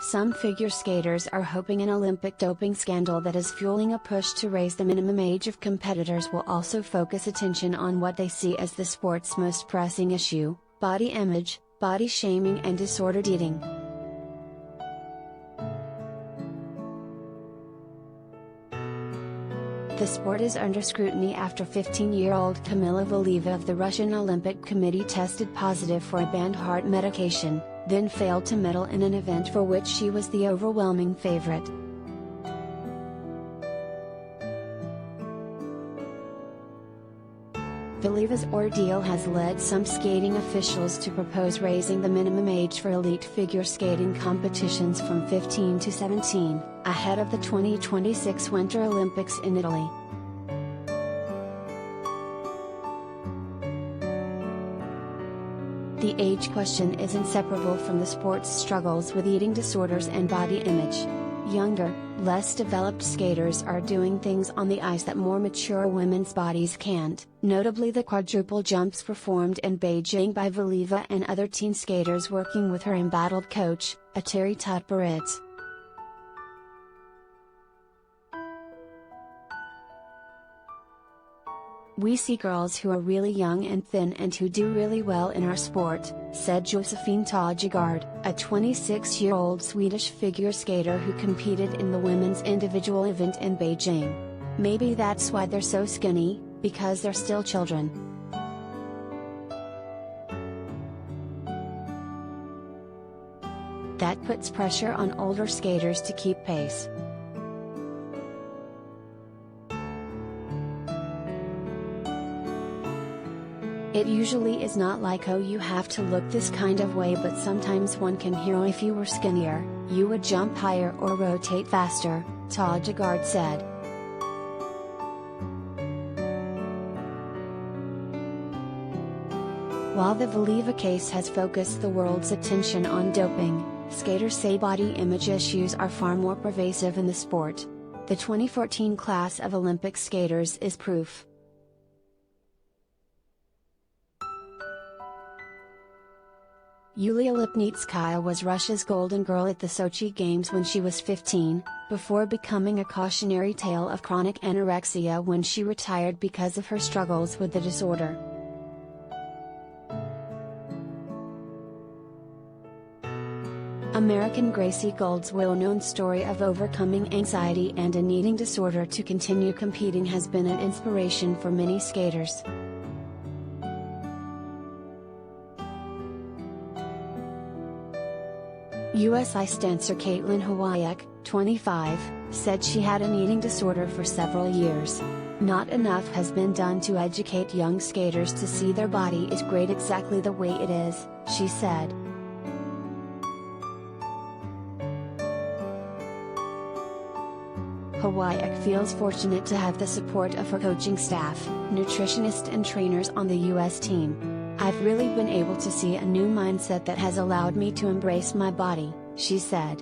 Some figure skaters are hoping an Olympic doping scandal that is fueling a push to raise the minimum age of competitors will also focus attention on what they see as the sport's most pressing issue: body image, body shaming and disordered eating. The sport is under scrutiny after 15-year-old Kamila Valieva of the Russian Olympic Committee tested positive for a banned heart medication, then failed to medal in an event for which she was the overwhelming favorite. Valieva's ordeal has led some skating officials to propose raising the minimum age for elite figure skating competitions from 15 to 17, ahead of the 2026 Winter Olympics in Italy. The age question is inseparable from the sport's struggles with eating disorders and body image. Younger, less developed skaters are doing things on the ice that more mature women's bodies can't, notably the quadruple jumps performed in Beijing by Valieva and other teen skaters working with her embattled coach, Ateri Totbaridze. "We see girls who are really young and thin and who do really well in our sport," said Josephine Tåjegård, a 26-year-old Swedish figure skater who competed in the women's individual event in Beijing. "Maybe that's why they're so skinny, because they're still children." That puts pressure on older skaters to keep pace. "It usually is not like, oh, you have to look this kind of way, but sometimes one can hear, oh, if you were skinnier, you would jump higher or rotate faster," Tåjegård said. While the Valieva case has focused the world's attention on doping, skaters say body image issues are far more pervasive in the sport. The 2014 class of Olympic skaters is proof. Yulia Lipnitskaya was Russia's golden girl at the Sochi Games when she was 15, before becoming a cautionary tale of chronic anorexia when she retired because of her struggles with the disorder. American Gracie Gold's well-known story of overcoming anxiety and an eating disorder to continue competing has been an inspiration for many skaters. US ice dancer Caitlin Hawayak, 25, said she had an eating disorder for several years. "Not enough has been done to educate young skaters to see their body is great exactly the way it is," she said. Hawayak feels fortunate to have the support of her coaching staff, nutritionists and trainers on the US team. "I've really been able to see a new mindset that has allowed me to embrace my body," she said.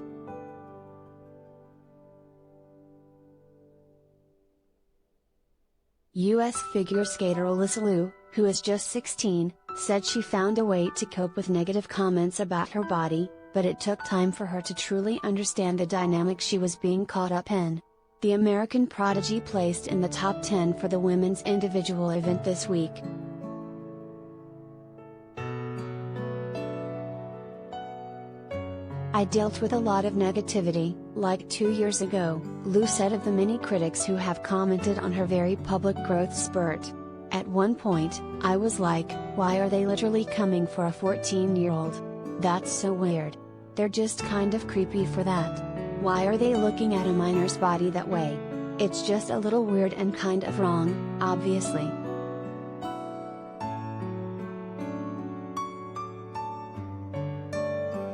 US figure skater Alyssa Liu, who is just 16, said she found a way to cope with negative comments about her body, but it took time for her to truly understand the dynamic she was being caught up in. The American prodigy placed in the top 10 for the women's individual event this week. "I dealt with a lot of negativity, like 2 years ago," Liu said of the many critics who have commented on her very public growth spurt. "At one point, I was like, why are they literally coming for a 14-year-old? That's so weird. They're just kind of creepy for that. Why are they looking at a minor's body that way? It's just a little weird and kind of wrong, obviously."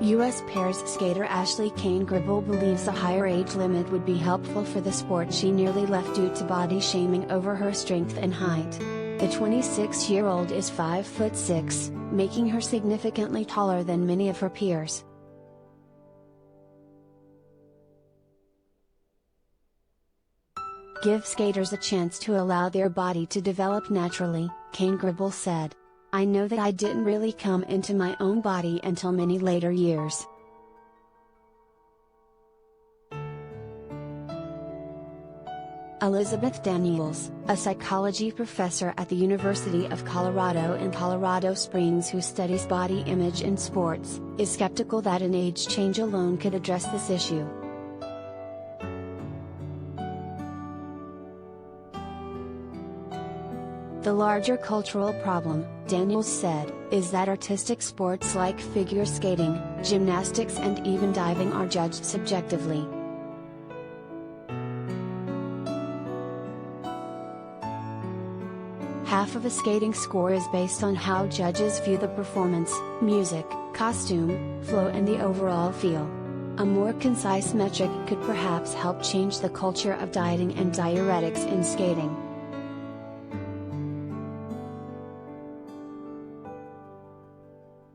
US pairs skater Ashley Kane-Gribble believes a higher age limit would be helpful for the sport she nearly left due to body shaming over her strength and height. The 26-year-old is 5'6", making her significantly taller than many of her peers. "Give skaters a chance to allow their body to develop naturally," Kane-Gribble said. "I know that I didn't really come into my own body until many later years. Elizabeth Daniels, a psychology professor at the University of Colorado in Colorado Springs who studies body image in sports, is skeptical that an age change alone could address this issue. The larger cultural problem, Daniels said, is that artistic sports like figure skating, gymnastics and even diving are judged subjectively. Half of a skating score is based on how judges view the performance, music, costume, flow and the overall feel. A more concise metric could perhaps help change the culture of dieting and diuretics in skating.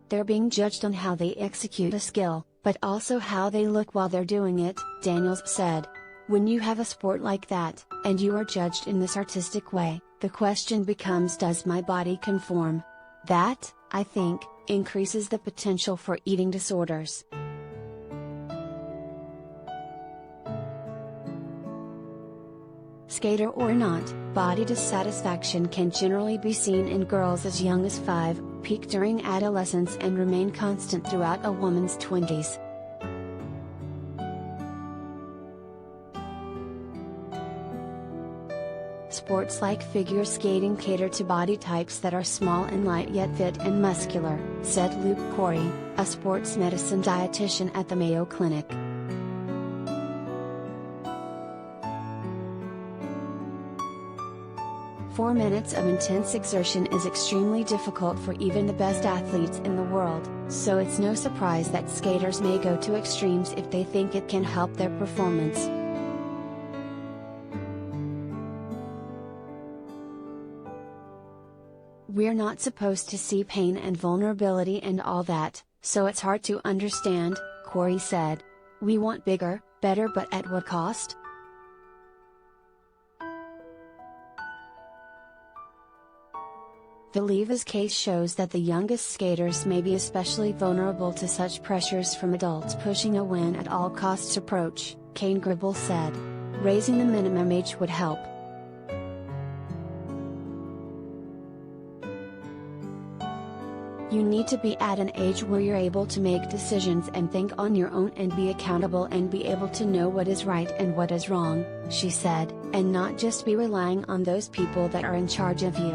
They're being judged on how they execute a skill, but also how they look while they're doing it, Daniels said. When you have a sport like that, and you are judged in this artistic way, the question becomes, does my body conform? That, I think, increases the potential for eating disorders. Skater or not, body dissatisfaction can generally be seen in girls as young as 5, peak during adolescence and remain constant throughout a woman's 20s. Sports like figure skating cater to body types that are small and light yet fit and muscular, said Luke Corey, a sports medicine dietitian at the Mayo Clinic. "4 minutes of intense exertion is extremely difficult for even the best athletes in the world, so it's no surprise that skaters may go to extremes if they think it can help their performance." "We're not supposed to see pain and vulnerability and all that, so it's hard to understand," Corey said. "We want bigger, better, but at what cost?" Valieva's case shows that the youngest skaters may be especially vulnerable to such pressures from adults pushing a win at all costs approach, Kane Gribble said. Raising the minimum age would help. "You need to be at an age where you're able to make decisions and think on your own and be accountable and be able to know what is right and what is wrong," she said, "and not just be relying on those people that are in charge of you."